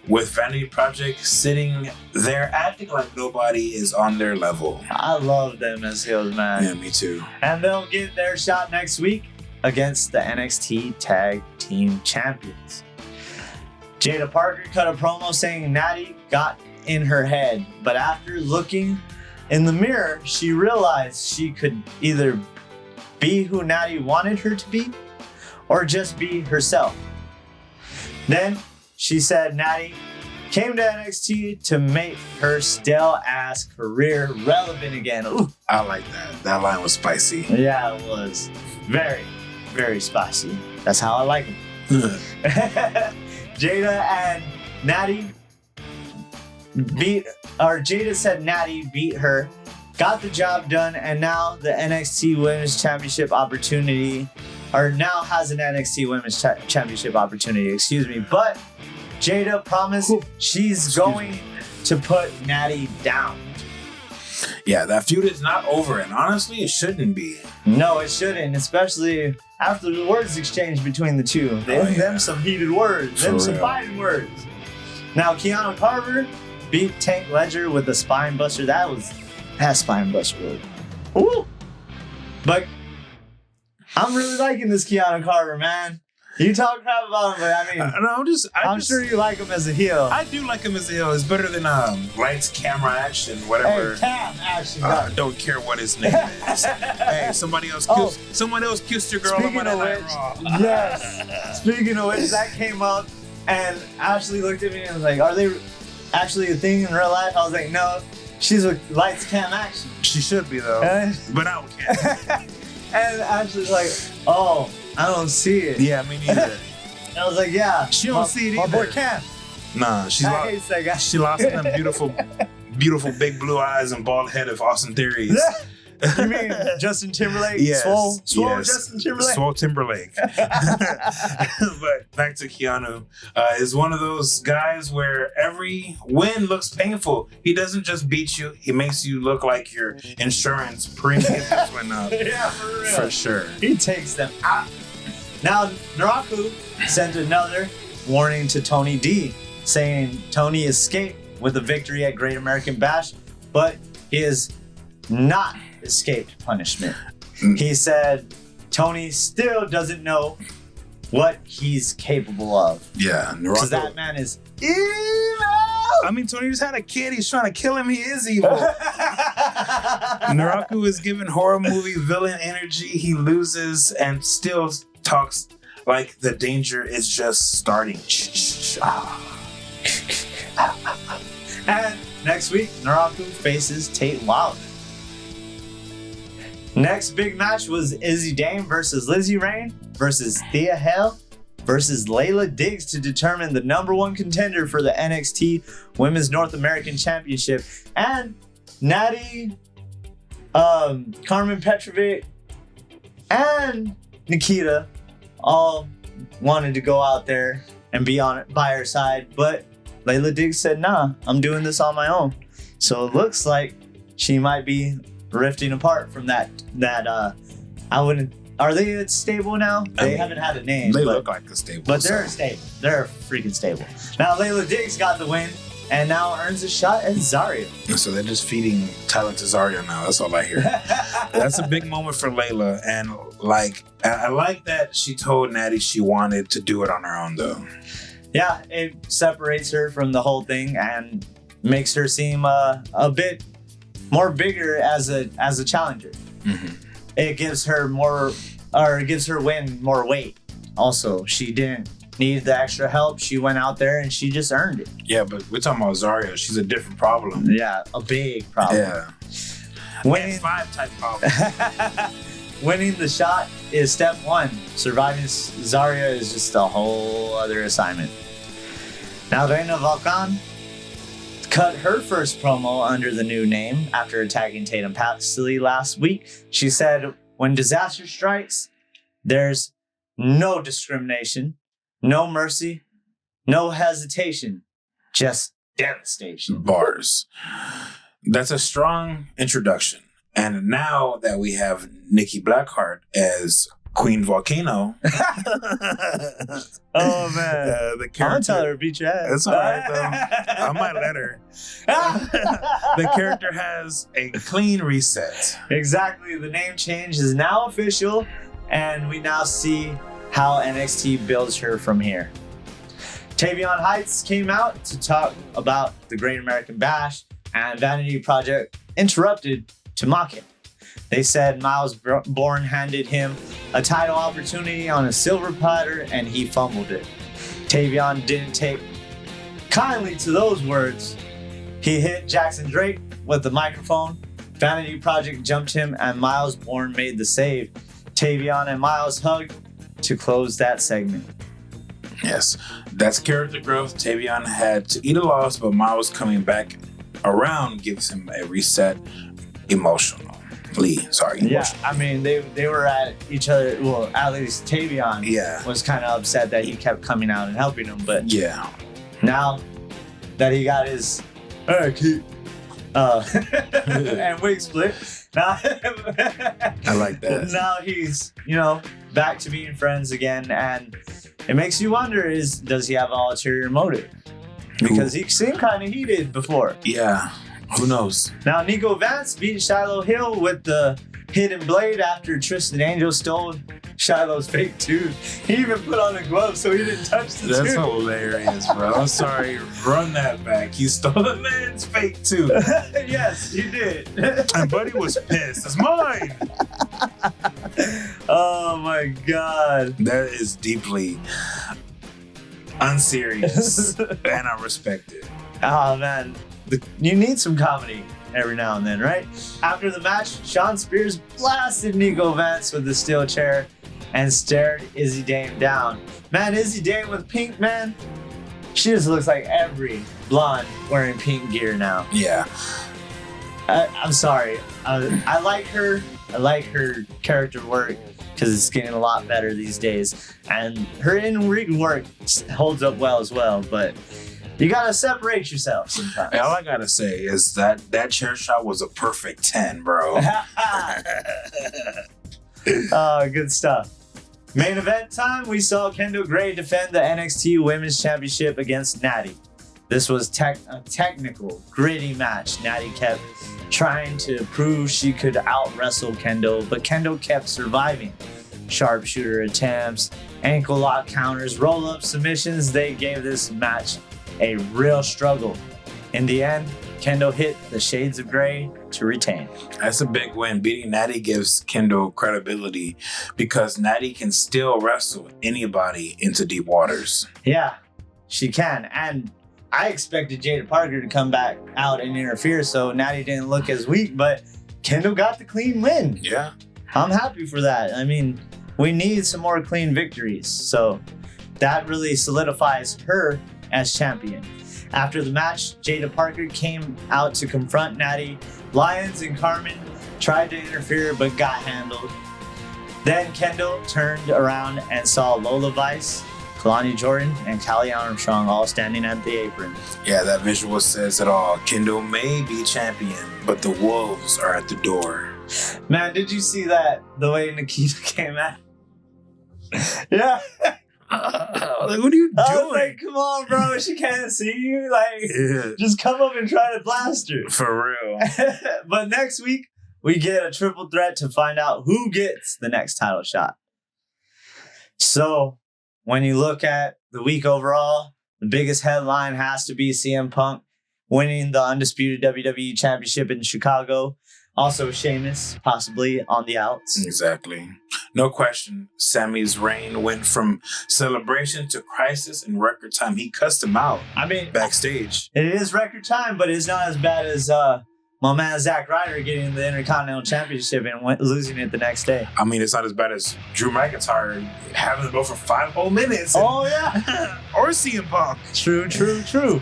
with Vanity Project sitting there acting like nobody is on their level. I love them as heels, man. Yeah, me too. And they'll get their shot next week against the NXT Tag Team Champions. Jada Parker cut a promo saying Nattie got in her head, but after looking in the mirror, she realized she could either be who Nattie wanted her to be or just be herself. Then she said Nattie came to NXT to make her stale-ass career relevant again. Ooh. I like that. That line was spicy. Yeah, it was. Very, very spicy. That's how I like it. Jada and Nattie Jada said Nattie beat her, got the job done, and now the NXT Women's Championship opportunity, or now has an NXT Women's Championship opportunity, but Jada promised she's going to put Nattie down. Yeah, that feud is not over, and honestly, it shouldn't be. No, it shouldn't, especially after the words exchange between the two. Them some heated words, some fighting words. Now, Keanu Carver beat Tank Ledger with a spine buster. That spine buster. Ooh. But I'm really liking this Keanu Carver, man. You talk crap about him, but I mean, I'm sure you like him as a heel. I do like him as a heel. It's better than lights, camera, action, whatever. Hey, cam action. Don't care what his name is. Hey, someone else kissed your girl on Monday Night Raw. Yes. Speaking of which, that came up, and Ashley looked at me and was like, "Are they actually a thing in real life?" I was like, "No, she's with lights, cam, action." She should be though, but I don't care. And Ashley's like, "Oh, I don't see it." Yeah, me neither. I was like, "Yeah, she don't see it either." My boy Cam. Nah, she lost in them beautiful big blue eyes and bald head of Austin Theories. You mean Justin Timberlake? Yes. Swole Yes. Justin Timberlake? Swole Timberlake. But back to Keanu. Is one of those guys where every win looks painful. He doesn't just beat you. He makes you look like your insurance premium just went up. Yeah, for real. For sure. He takes them out. Now, Naraku sent another warning to Tony D, saying Tony escaped with a victory at Great American Bash, but he has not escaped punishment. He said Tony still doesn't know what he's capable of. Yeah, because that man is evil. I mean, Tony just had a kid. He's trying to kill him. He is evil. Naraku is given horror movie villain energy. He loses and still talks like the danger is just starting. And next week, Naraku faces Tate Wilder. Next big match was Izzy Dame versus Lizzie Rain versus Thea Hale versus Layla Diggs to determine the number one contender for the NXT Women's North American Championship. And Nattie, Carmen Petrovic, and Nikita all wanted to go out there and be on it by her side, but Layla Diggs said, "Nah, I'm doing this on my own." So it looks like she might be rifting apart from that. I wouldn't. Are they a stable now? They haven't had a name. They look like a stable, but they're a stable. They're a freaking stable. Now Layla Diggs got the win and now earns a shot at Zarya. So they're just feeding talent to Zarya now. That's all I hear. That's a big moment for Layla, and I like that she told Nattie she wanted to do it on her own, though. Yeah, it separates her from the whole thing and makes her seem a bit more bigger as a challenger. Mm-hmm. It gives her win more weight. Also, she didn't need the extra help. She went out there and she just earned it. Yeah, but we're talking about Zarya. She's a different problem. Yeah, a big problem. Yeah. Winning 5 type problem. Winning the shot is step 1. Surviving Zarya is just a whole other assignment. Now, Reina Valkan cut her first promo under the new name after attacking Tatum Paxley last week. She said, "When disaster strikes, there's no discrimination, no mercy, no hesitation, just devastation." Bars. That's a strong introduction. And now that we have Nikki Blackheart as Queen Volcano. Oh man, the I'm gonna tell her to beat your ass. That's all right though. I might let her. The character has a clean reset. Exactly. The name change is now official, and we now see how NXT builds her from here. Tavion Heights came out to talk about the Great American Bash, and Vanity Project interrupted to mock him. They said Miles Bourne handed him a title opportunity on a silver platter and he fumbled it. Tavion didn't take kindly to those words. He hit Jackson Drake with the microphone. Vanity Project jumped him and Miles Bourne made the save. Tavion and Miles hugged to close that segment. Yes, that's character growth. Tavion had to eat a loss, but Miles coming back around gives him a reset emotionally. Yeah, I mean, they were at each other. Well, at least Tavion was kind of upset that he kept coming out and helping him. But now that he got his and wig split, now I like that. Now he's back to being friends again, and it makes you wonder: does he have an ulterior motive? Because he seemed kind of heated before. Yeah. Who knows? Now, Nico Vance beat Shiloh Hill with the hidden blade after Tristan Angel stole Shiloh's fake tooth. He even put on a glove so he didn't touch the tooth. That's hilarious, bro. I'm sorry. Run that back. He stole the man's fake tooth. Yes, he did. And Buddy was pissed. It's mine. Oh, my God. That is deeply unserious, and I respect it. Oh, man. You need some comedy every now and then, right? After the match, Sean Spears blasted Nico Vance with the steel chair and stared Izzy Dame down. Man, Izzy Dame with pink, man. She just looks like every blonde wearing pink gear now. Yeah. I'm sorry. I like her. I like her character work because it's getting a lot better these days. And her in-ring work holds up well as well, but you gotta separate yourself sometimes. All I gotta say is that chair shot was a perfect 10, bro. Oh, good stuff. Main event time, we saw Kendal Grey defend the NXT Women's Championship against Nattie. This was a technical, gritty match. Nattie kept trying to prove she could out-wrestle Kendal, but Kendal kept surviving. Sharpshooter attempts, ankle lock counters, roll-up submissions, they gave this match a real struggle. In the end, Kendal hit the Shades of Grey to retain. That's a big win. Beating Nattie gives Kendal credibility because Nattie can still wrestle anybody into deep waters. Yeah, she can. And I expected Jada Parker to come back out and interfere so Nattie didn't look as weak, but Kendal got the clean win. Yeah. I'm happy for that. I mean, we need some more clean victories. So that really solidifies her as champion. After the match, Jada Parker came out to confront Nattie. Lyons and Carmen tried to interfere but got handled. Then Kendal turned around and saw Lola Vice, Kalani Jordan, and Callie Armstrong all standing at the apron. Yeah, that visual says it all. Kendal may be champion, but the wolves are at the door. Man, did you see that? The way Nikita came at? Yeah. Like, what are you doing? I was like, come on, bro. She can't see you. Like, just come up and try to blast her. For real. But next week, we get a triple threat to find out who gets the next title shot. So, when you look at the week overall, the biggest headline has to be CM Punk winning the Undisputed WWE Championship in Chicago. Also, Sheamus possibly on the outs. Exactly. No question. Sami's reign went from celebration to crisis in record time. He cussed him out. I mean, backstage. It is record time, but it's not as bad as my man Zack Ryder getting the Intercontinental Championship and losing it the next day. I mean, it's not as bad as Drew McIntyre having to go for 5 whole minutes. Oh, yeah. Or CM Punk. True.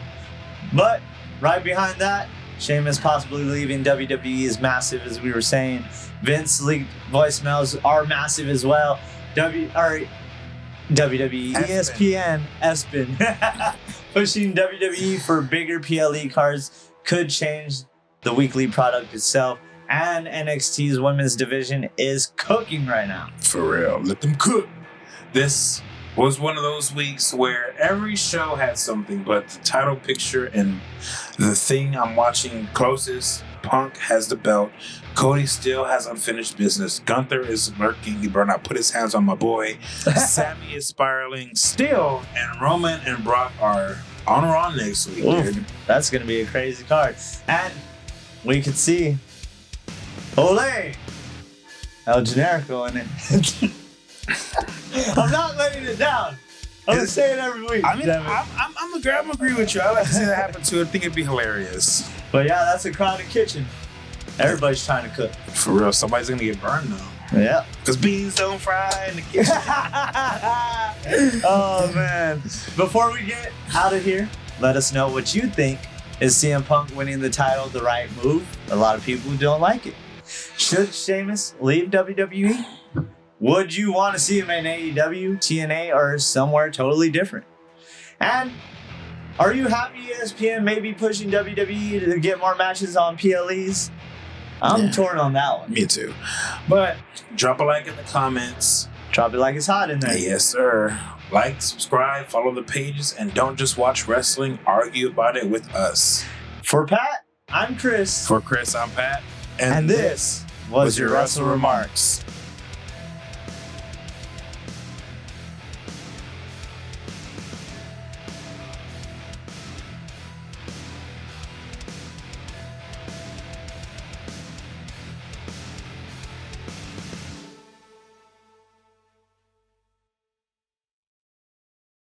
But right behind that, Sheamus possibly leaving WWE is massive, as we were saying. Vince leaked voicemails are massive as well. WWE, ESPN, ESPN, pushing WWE for bigger PLE cards could change the weekly product itself. and NXT's women's division is cooking right now. For real, let them cook. This was one of those weeks where every show had something, but the title picture and the thing I'm watching closest, Punk has the belt. Cody still has unfinished business. Gunther is lurking. He better not put his hands on my boy. Sami is spiraling still, and Roman and Brock are on Raw next week, dude. That's going to be a crazy card. And we could see Ole El Generico in it. I'm not letting it down. I'm going to say it every week. I mean, I'm agree with you. I like to see that happen too. I think it'd be hilarious. But yeah, that's a crowded kitchen. Everybody's trying to cook. For real, somebody's going to get burned though. Yeah. Because beans don't fry in the kitchen. Oh, man. Before we get out of here, let us know what you think. Is CM Punk winning the title the right move? A lot of people don't like it. Should Sheamus leave WWE? Would you want to see him in AEW, TNA, or somewhere totally different? And are you happy ESPN may be pushing WWE to get more matches on PLEs? I'm torn on that one. Me too. But drop a like in the comments. Drop it like it's hot in there. Yes, sir. Like, subscribe, follow the pages, and don't just watch wrestling. Argue about it with us. For Pat, I'm Chris. For Chris, I'm Pat. And this was your Wrestle WreMarks.